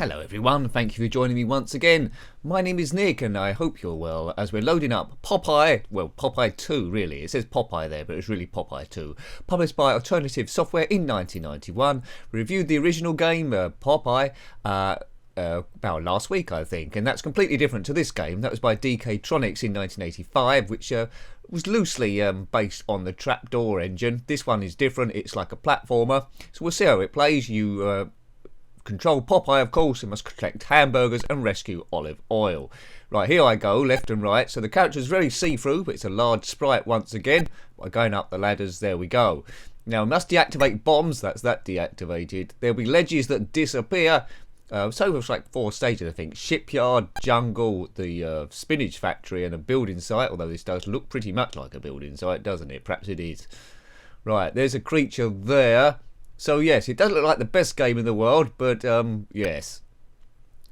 Hello everyone, thank you for joining me once again. My name is Nick and I hope you're well as we're loading up Popeye, well Popeye 2 really, it says Popeye there but it's really Popeye 2. Published by Alternative Software in 1991, reviewed the original game Popeye about last week I think, and that's completely different to this game. That was by DK Tronics in 1985, which was loosely based on the Trapdoor engine. This one is different, it's like a platformer, so we'll see how it plays. You control Popeye, of course, and must collect hamburgers and rescue olive oil. Right, here I go, left and right. So the character's very see-through, but it's a large sprite once again. By going up the ladders, there we go. Now, must deactivate bombs. That's that deactivated. There'll be ledges that disappear. So it's like 4 stages, I think. Shipyard, jungle, the spinach factory, and a building site. Although this does look pretty much like a building site, doesn't it? Perhaps it is. Right, there's a creature there. So yes, it doesn't look like the best game in the world, but yes.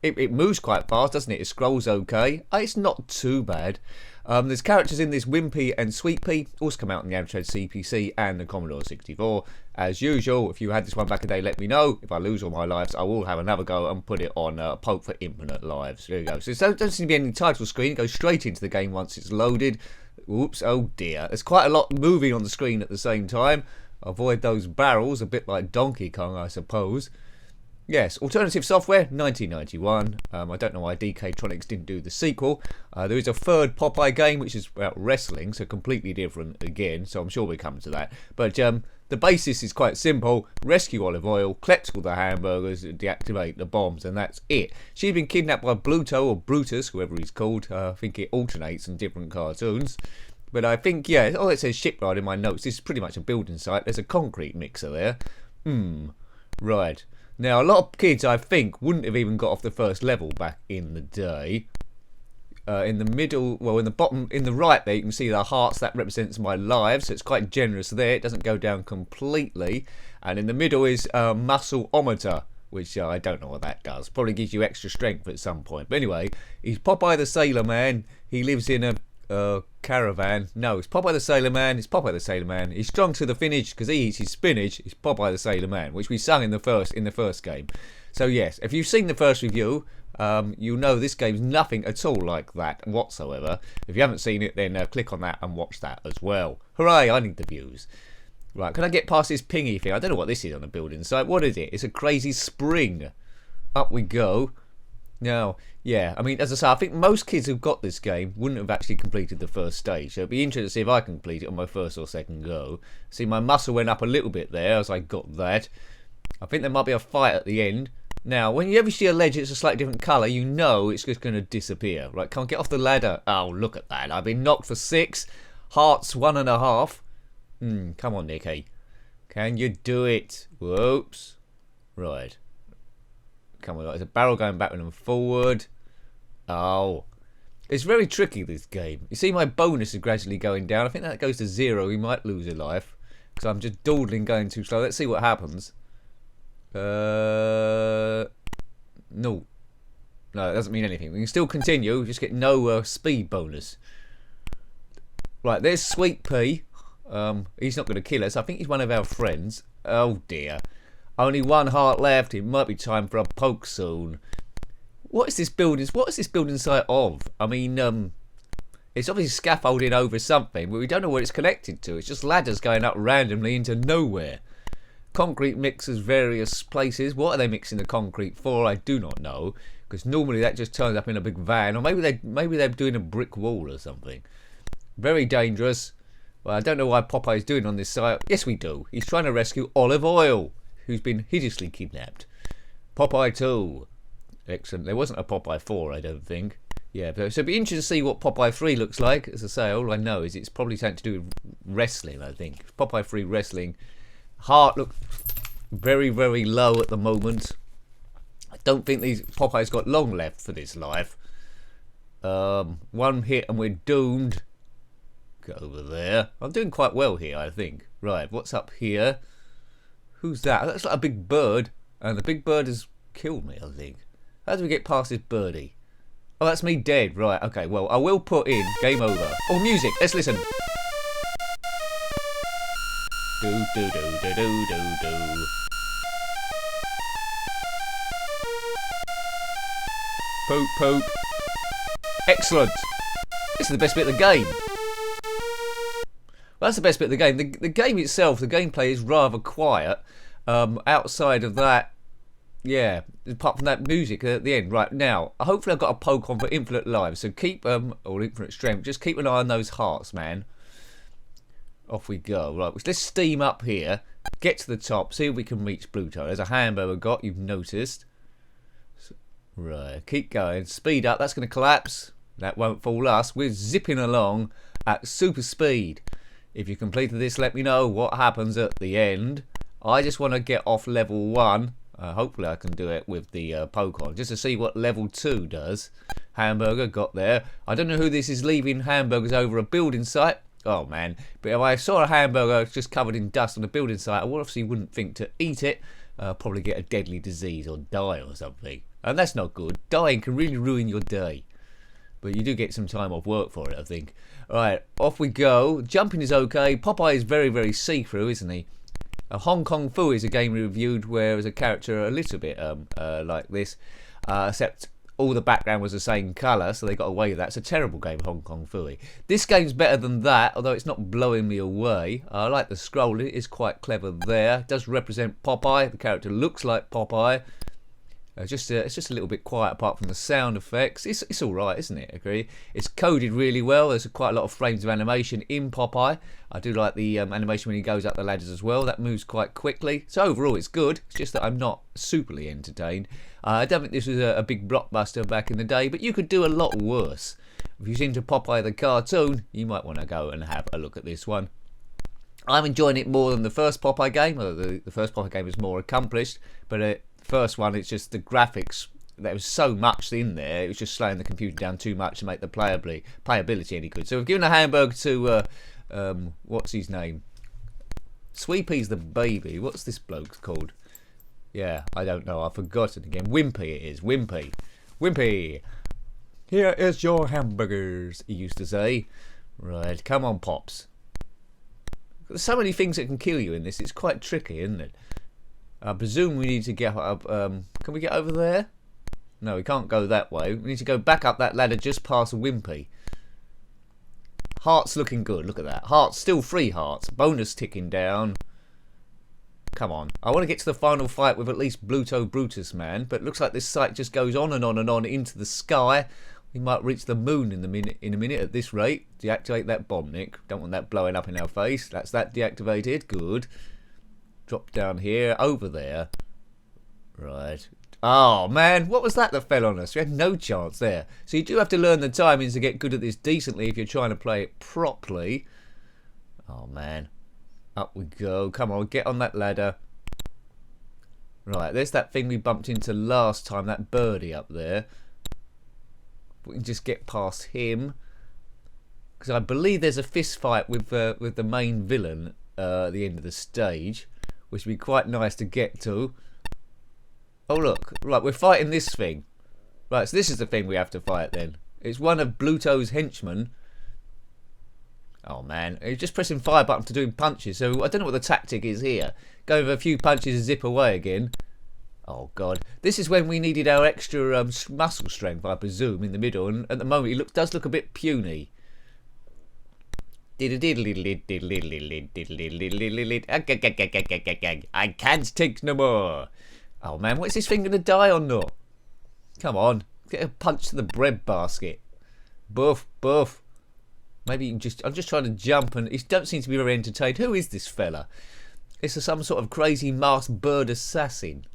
It moves quite fast, doesn't it? It scrolls okay. It's not too bad. There's characters in this Wimpy and Sweet Pea, also come out in the Amstrad CPC and the Commodore 64. As usual, if you had this one back a day, let me know. If I lose all my lives, I will have another go and put it on Poke for Infinite Lives. There you go. So there doesn't seem to be any title screen. It goes straight into the game once it's loaded. Oops, oh dear. There's quite a lot moving on the screen at the same time. Avoid those barrels, a bit like Donkey Kong, I suppose. Yes, Alternative Software, 1991. I don't know why DK Tronics didn't do the sequel. There is a third Popeye game, which is about wrestling, so completely different again, so I'm sure we'll come to that. But the basis is quite simple. Rescue olive oil, collect all the hamburgers, deactivate the bombs, and that's it. She's been kidnapped by Bluto, or Brutus, whoever he's called. I think it alternates in different cartoons. But I think, yeah, oh, it says shipyard in my notes. This is pretty much a building site. There's a concrete mixer there. Right. Now, a lot of kids, I think, wouldn't have even got off the first level back in the day. In the middle, well, in the bottom, in the right there, you can see the hearts. That represents my lives, so it's quite generous there. It doesn't go down completely. And in the middle is muscle-ometer, which I don't know what that does. Probably gives you extra strength at some point. But anyway, he's Popeye the Sailor Man. He lives in a caravan. No, it's Popeye the Sailor Man. It's Popeye the Sailor Man. He's strong to the finish because he eats his spinach. It's Popeye the Sailor Man, which we sung in the first game. So yes, if you've seen the first review, you'll know this game's nothing at all like that whatsoever. If you haven't seen it, then click on that and watch that as well. Hooray! I need the views. Right, can I get past this pingy thing? I don't know what this is on the building site. What is it? It's a crazy spring. Up we go. Now, yeah, I mean, as I say, I think most kids who've got this game wouldn't have actually completed the first stage. So it'd be interesting to see if I can complete it on my first or second go. See, my muscle went up a little bit there as I got that. I think there might be a fight at the end. Now, when you ever see a ledge that's a slightly different colour, you know it's just going to disappear. Right, can't get off the ladder. Oh, look at that. I've been knocked for 6. Hearts 1.5. Come on, Nicky. Can you do it? Whoops. Right. Come on, there's a barrel going backward and forward. Oh. It's very tricky, this game. You see my bonus is gradually going down. I think that goes to 0. We might lose a life. Because I'm just dawdling going too slow. Let's see what happens. No. No, that doesn't mean anything. We can still continue. Just get no speed bonus. Right, there's Sweet Pea. He's not going to kill us. I think he's one of our friends. Oh, dear. Only 1 heart left. It might be time for a poke soon. What is this building? What is this building site of? I mean, it's obviously scaffolding over something, but we don't know what it's connected to. It's just ladders going up randomly into nowhere. Concrete mixers various places. What are they mixing the concrete for? I do not know, because normally that just turns up in a big van, or maybe they're doing a brick wall or something. Very dangerous. Well, I don't know why Popeye's doing on this site. Yes, we do. He's trying to rescue olive oil, who's been hideously kidnapped. Popeye 2. Excellent. There wasn't a Popeye 4, I don't think. Yeah, so it'd be interesting to see what Popeye 3 looks like. As I say, all I know is it's probably something to do with wrestling, I think. Popeye 3 wrestling. Heart look very, very low at the moment. I don't think these Popeye's got long left for this life. 1 hit and we're doomed. Go over there. I'm doing quite well here, I think. Right, what's up here? Who's that? That's like a big bird. And the big bird has killed me, I think. How do we get past this birdie? Oh, that's me dead. Right, okay. Well, I will put in game over. Oh, music. Let's listen. Do, do, do, do, do, do, do. Poop, poop. Excellent. This is the best bit of the game. Well, that's the best bit of the game. The game itself, the gameplay is rather quiet. Outside of that, yeah, apart from that music at the end. Right, now, hopefully I've got a poke on for infinite lives. So keep, or infinite strength. Just keep an eye on those hearts, man. Off we go. Right, let's steam up here. Get to the top. See if we can reach Bluto. There's a hamburger got, you've noticed. Right, keep going. Speed up. That's going to collapse. That won't fool us. We're zipping along at super speed. If you completed this, let me know what happens at the end. I just want to get off level 1. Hopefully I can do it with the Pokon, just to see what level 2 does. Hamburger got there. I don't know who this is leaving hamburgers over a building site. Oh man, but if I saw a hamburger just covered in dust on a building site, I obviously wouldn't think to eat it. Probably get a deadly disease or die or something. And that's not good. Dying can really ruin your day. But you do get some time off work for it, I think. Alright, off we go. Jumping is okay. Popeye is very, very see-through, isn't he? Hong Kong Fu is a game we reviewed where there's a character a little bit like this. Except all the background was the same colour, so they got away with that. It's a terrible game, Hong Kong Fu. This game's better than that, although it's not blowing me away. I like the scrolling. It is quite clever there. It does represent Popeye. The character looks like Popeye. It's just a little bit quiet apart from the sound effects. It's all right, isn't it? Agree. It's coded really well. There's quite a lot of frames of animation in Popeye. I do like the animation when he goes up the ladders as well. That moves quite quickly. So overall, it's good. It's just that I'm not superly entertained. I don't think this was a big blockbuster back in the day, but you could do a lot worse. If you're into Popeye the cartoon, you might want to go and have a look at this one. I'm enjoying it more than the first Popeye game. Although the first Popeye game was more accomplished, but first one, it's just the graphics. There was so much in there. It was just slowing the computer down too much to make the playability any good. So we've given a hamburger to what's his name? Sweepy's the baby. What's this bloke called? Yeah, I don't know. I've forgotten again. Wimpy it is. Wimpy. Wimpy. Here is your hamburgers, he used to say. Right, come on, Pops. There's so many things that can kill you in this. It's quite tricky, isn't it? I presume we need to get up. Can we get over there? No, we can't go that way. We need to go back up that ladder just past Wimpy. Heart's looking good. Look at that. Heart's still 3 hearts. Bonus ticking down. Come on. I want to get to the final fight with at least Bluto Brutus, man. But it looks like this site just goes on and on and on into the sky. We might reach the moon in a minute at this rate. Deactivate that bomb, Nick. Don't want that blowing up in our face. That's that deactivated. Good. Drop down here, over there. Right. Oh, man, what was that fell on us? We had no chance there. So you do have to learn the timings to get good at this decently if you're trying to play it properly. Oh, man. Up we go. Come on, get on that ladder. Right, there's that thing we bumped into last time, that birdie up there. We can just get past him. Because I believe there's a fist fight with the main villain at the end of the stage, which would be quite nice to get to. Oh look, right, we're fighting this thing. Right, so this is the thing we have to fight then. It's one of Bluto's henchmen. Oh man, he's just pressing fire button to doing punches, so I don't know what the tactic is here. Go with a few punches and zip away again. Oh god, this is when we needed our extra muscle strength, I presume, in the middle, and at the moment he does look a bit puny. I can't take no more. Oh man, what is this thing going to die or not? Come on, get a punch to the bread basket. Buff, buff. Maybe you can I'm just trying to jump and he don't seem to be very entertained. Who is this fella? It's some sort of crazy masked bird assassin.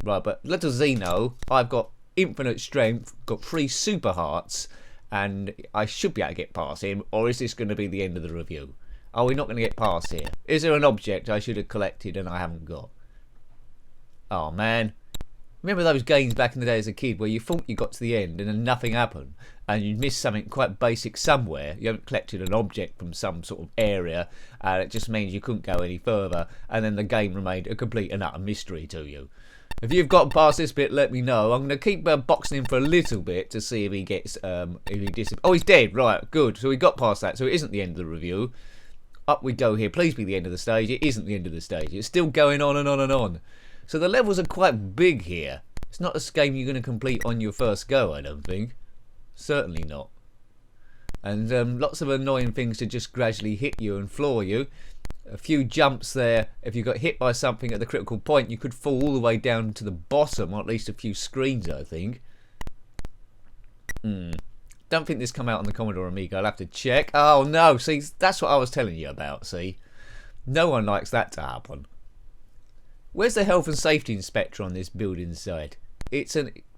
Right, but little Zeno, I've got infinite strength, got 3 super hearts, and I should be able to get past him, or is this going to be the end of the review? Are we not going to get past here? Is there an object I should have collected and I haven't got? Oh man. Remember those games back in the day as a kid where you thought you got to the end and then nothing happened and you missed something quite basic somewhere? You haven't collected an object from some sort of area and it just means you couldn't go any further and then the game remained a complete and utter mystery to you. If you've gotten past this bit, let me know. I'm going to keep boxing him for a little bit to see if he gets, oh, he's dead. Right, good. So we got past that. So it isn't the end of the review. Up we go here. Please be the end of the stage. It isn't the end of the stage. It's still going on and on and on. So the levels are quite big here. It's not a game you're going to complete on your first go, I don't think. Certainly not. And lots of annoying things to just gradually hit you and floor you. A few jumps there. If you got hit by something at the critical point, you could fall all the way down to the bottom, or at least a few screens, I think. Don't think this come out on the Commodore Amiga. I'll have to check. Oh no, see, that's what I was telling you about, see. No one likes that to happen. Where's the health and safety inspector on this building site? It's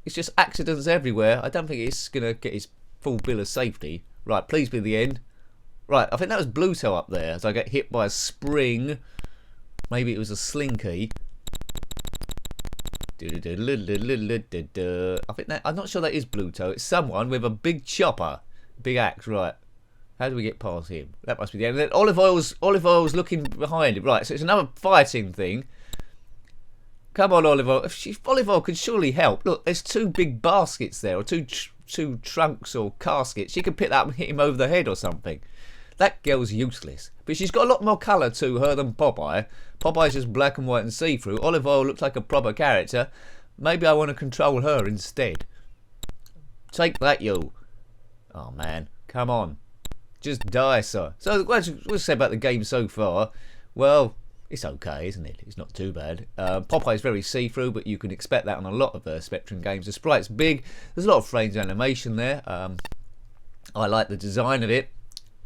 just accidents everywhere. I don't think it's gonna get his full bill of safety. Right, please be the end. Right, I think that was Bluto up there as I get hit by a spring. Maybe it was a slinky. I think that, I'm not sure that is Bluto. It's someone with a big chopper, big axe. Right, how do we get past him? That must be the end. And then Olive Oil's looking behind it. Right, so it's another fighting thing. Come on, Olive Oil. Olive Oil could surely help. Look, there's two big baskets there, or two trunks or caskets. She could pick that up and hit him over the head or something. That girl's useless. But she's got a lot more colour to her than Popeye. Popeye's just black and white and see-through. Olive Oil looks like a proper character. Maybe I want to control her instead. Take that, you. Oh, man. Come on. Just die, sir. So, what's to say about the game so far? Well, it's okay, isn't it? It's not too bad. Popeye's very see-through, but you can expect that on a lot of Spectrum games. The sprite's big. There's a lot of frames of animation there. I like the design of it.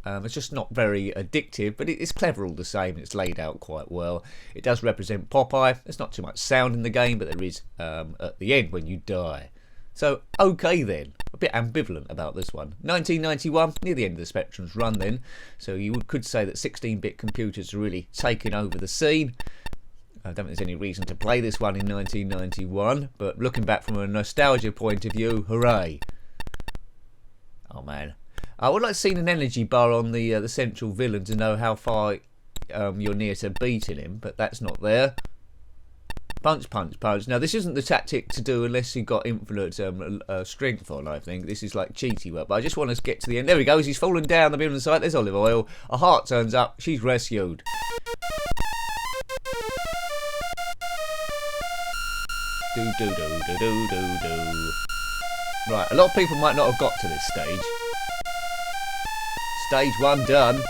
It's just not very addictive, but it's clever all the same. It's laid out quite well. It does represent Popeye. There's not too much sound in the game, but there is at the end when you die. So, okay then. A bit ambivalent about this one. 1991, near the end of the Spectrum's run then. So you could say that 16-bit computers are really taking over the scene. I don't think there's any reason to play this one in 1991, but looking back from a nostalgia point of view, hooray. Oh man. I would like to see an energy bar on the central villain to know how far you're near to beating him, but that's not there. Punch, punch, punch. Now, this isn't the tactic to do unless you've got infinite strength on, I think. This is like cheaty work, but I just want us to get to the end. There he goes. He's fallen down the building site. There's Olive Oil. A heart turns up. She's rescued. Do-do-do-do-do-do-do. Right, a lot of people might not have got to this stage. Stage 1 done.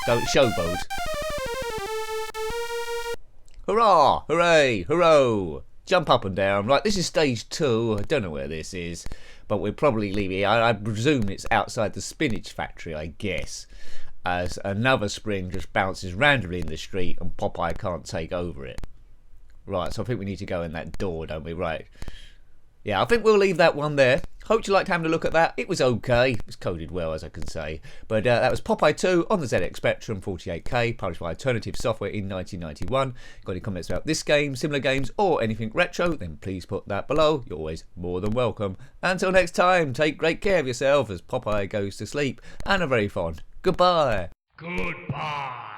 Don't showboat. Hurrah! Hooray! Hurrah! Jump up and down. Right, this is stage 2. I don't know where this is, but we'll probably leave it. I presume it's outside the spinach factory, I guess. As another spring just bounces randomly in the street and Popeye can't take over it. Right, so I think we need to go in that door, don't we? Right. Yeah, I think we'll leave that one there. Hope you liked having a look at that. It was okay. It was coded well, as I can say. But that was Popeye 2 on the ZX Spectrum 48K, published by Alternative Software in 1991. Got any comments about this game, similar games, or anything retro, then please put that below. You're always more than welcome. Until next time, take great care of yourself as Popeye goes to sleep, and a very fond goodbye. Goodbye.